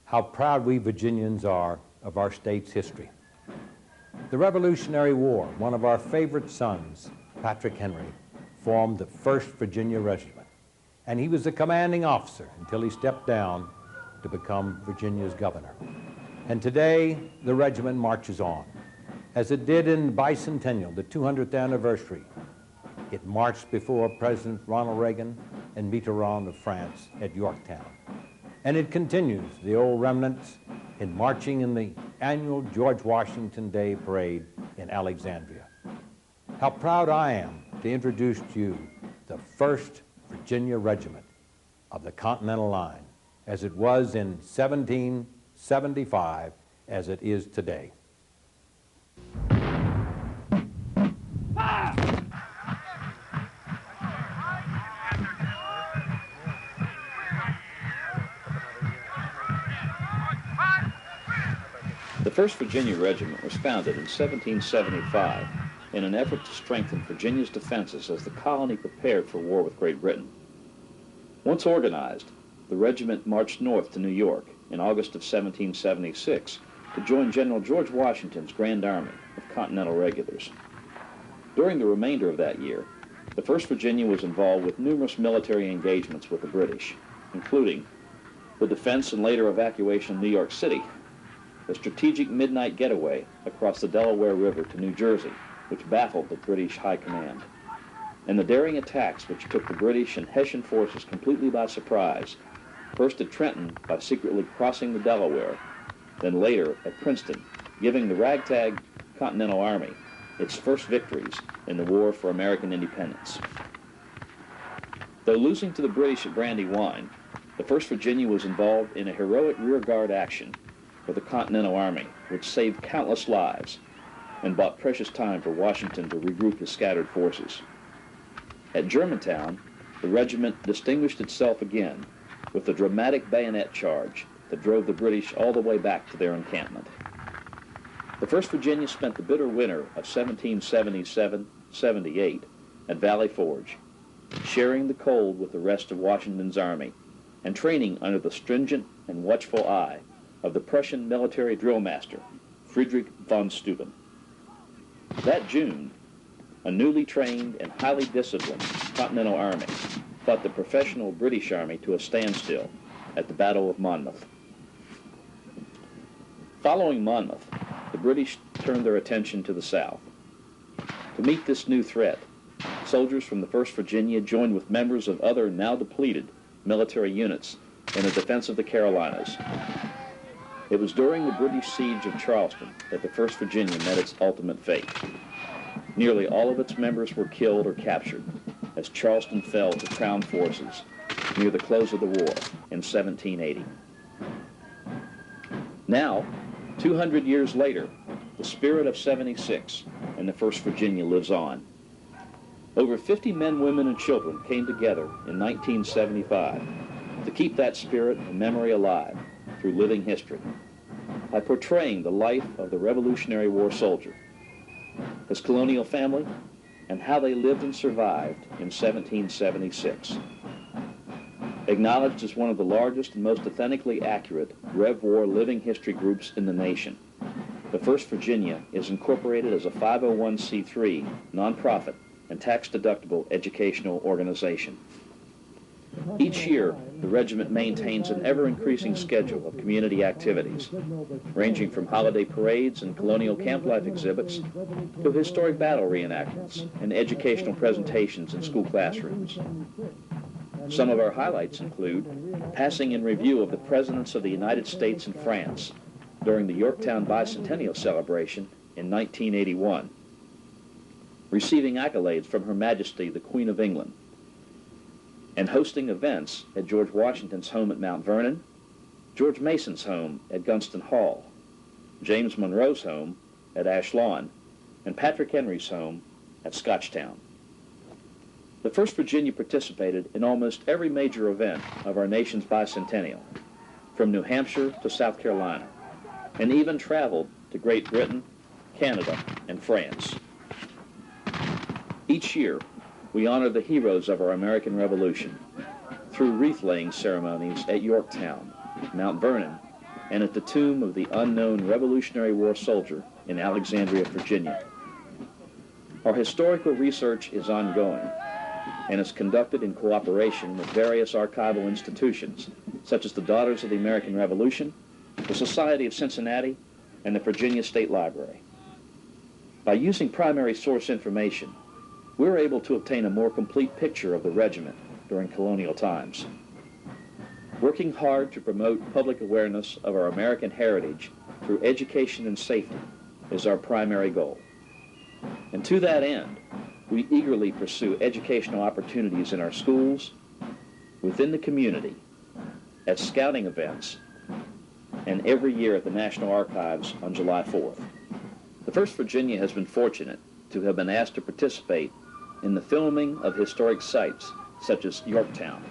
how proud we Virginians are of our state's history. The Revolutionary War, one of our favorite sons, Patrick Henry, formed the First Virginia Regiment, and he was the commanding officer until he stepped down to become Virginia's governor. And today, the regiment marches on. As it did in bicentennial, the 200th anniversary, it marched before President Ronald Reagan and Mitterrand of France at Yorktown. And it continues, the old remnants, in marching in the annual George Washington Day Parade in Alexandria. How proud I am to introduce to you the First Virginia Regiment of the Continental Line, as it was in 1775, as it is today. The First Virginia Regiment was founded in 1775 in an effort to strengthen Virginia's defenses as the colony prepared for war with Great Britain. Once organized, the regiment marched north to New York in August of 1776 to join General George Washington's Grand Army of Continental Regulars. During the remainder of that year, the 1st Virginia was involved with numerous military engagements with the British, including the defense and later evacuation of New York City, the strategic midnight getaway across the Delaware River to New Jersey, which baffled the British High Command, and the daring attacks which took the British and Hessian forces completely by surprise, first at Trenton by secretly crossing the Delaware, then later at Princeton, giving the ragtag Continental Army its first victories in the War for American Independence. Though losing to the British at Brandywine, the 1st Virginia was involved in a heroic rearguard action for the Continental Army, which saved countless lives and bought precious time for Washington to regroup his scattered forces. At Germantown, the regiment distinguished itself again with the dramatic bayonet charge that drove the British all the way back to their encampment. The 1st Virginia spent the bitter winter of 1777-78 at Valley Forge, sharing the cold with the rest of Washington's army and training under the stringent and watchful eye of the Prussian military drill master, Friedrich von Steuben. That June, a newly trained and highly disciplined Continental Army fought the professional British Army to a standstill at the Battle of Monmouth. Following Monmouth, the British turned their attention to the south. To meet this new threat, soldiers from the 1st Virginia joined with members of other now depleted military units in the defense of the Carolinas. It was during the British siege of Charleston that the 1st Virginia met its ultimate fate. Nearly all of its members were killed or captured as Charleston fell to Crown forces near the close of the war in 1780. Now, 200 years later, the spirit of '76 and the 1st Virginia lives on. Over 50 men, women, and children came together in 1975 to keep that spirit and memory alive through living history by portraying the life of the Revolutionary War soldier, his colonial family, and how they lived and survived in 1776. Acknowledged as one of the largest and most authentically accurate Rev War living history groups in the nation, the 1st Virginia is incorporated as a 501c3 nonprofit and tax-deductible educational organization. Each year, the regiment maintains an ever-increasing schedule of community activities, ranging from holiday parades and colonial camp life exhibits to historic battle reenactments and educational presentations in school classrooms. Some of our highlights include passing in review of the Presidents of the United States and France during the Yorktown Bicentennial celebration in 1981, receiving accolades from Her Majesty the Queen of England, and hosting events at George Washington's home at Mount Vernon, George Mason's home at Gunston Hall, James Monroe's home at Ash Lawn, and Patrick Henry's home at Scotchtown. The 1st Virginia participated in almost every major event of our nation's bicentennial, from New Hampshire to South Carolina, and even traveled to Great Britain, Canada, and France. Each year, we honor the heroes of our American Revolution through wreath-laying ceremonies at Yorktown, Mount Vernon, and at the tomb of the unknown Revolutionary War soldier in Alexandria, Virginia. Our historical research is ongoing and is conducted in cooperation with various archival institutions, such as the Daughters of the American Revolution, the Society of Cincinnati, and the Virginia State Library. By using primary source information, we're able to obtain a more complete picture of the regiment during colonial times. Working hard to promote public awareness of our American heritage through education and safety is our primary goal. And to that end, we eagerly pursue educational opportunities in our schools, within the community, at scouting events, and every year at the National Archives on July 4th. The First Virginia has been fortunate to have been asked to participate in the filming of historic sites such as Yorktown,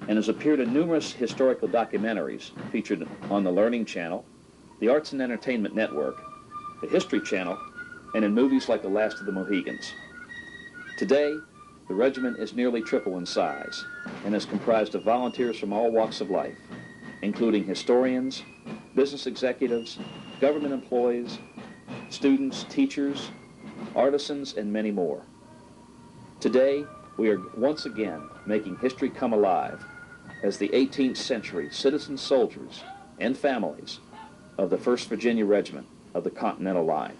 and has appeared in numerous historical documentaries featured on the Learning Channel, the Arts and Entertainment Network, the History Channel, and in movies like The Last of the Mohegans. Today, the regiment is nearly triple in size and is comprised of volunteers from all walks of life, including historians, business executives, government employees, students, teachers, artisans, and many more. Today, we are once again making history come alive as the 18th century citizen soldiers and families of the First Virginia Regiment of the Continental Line.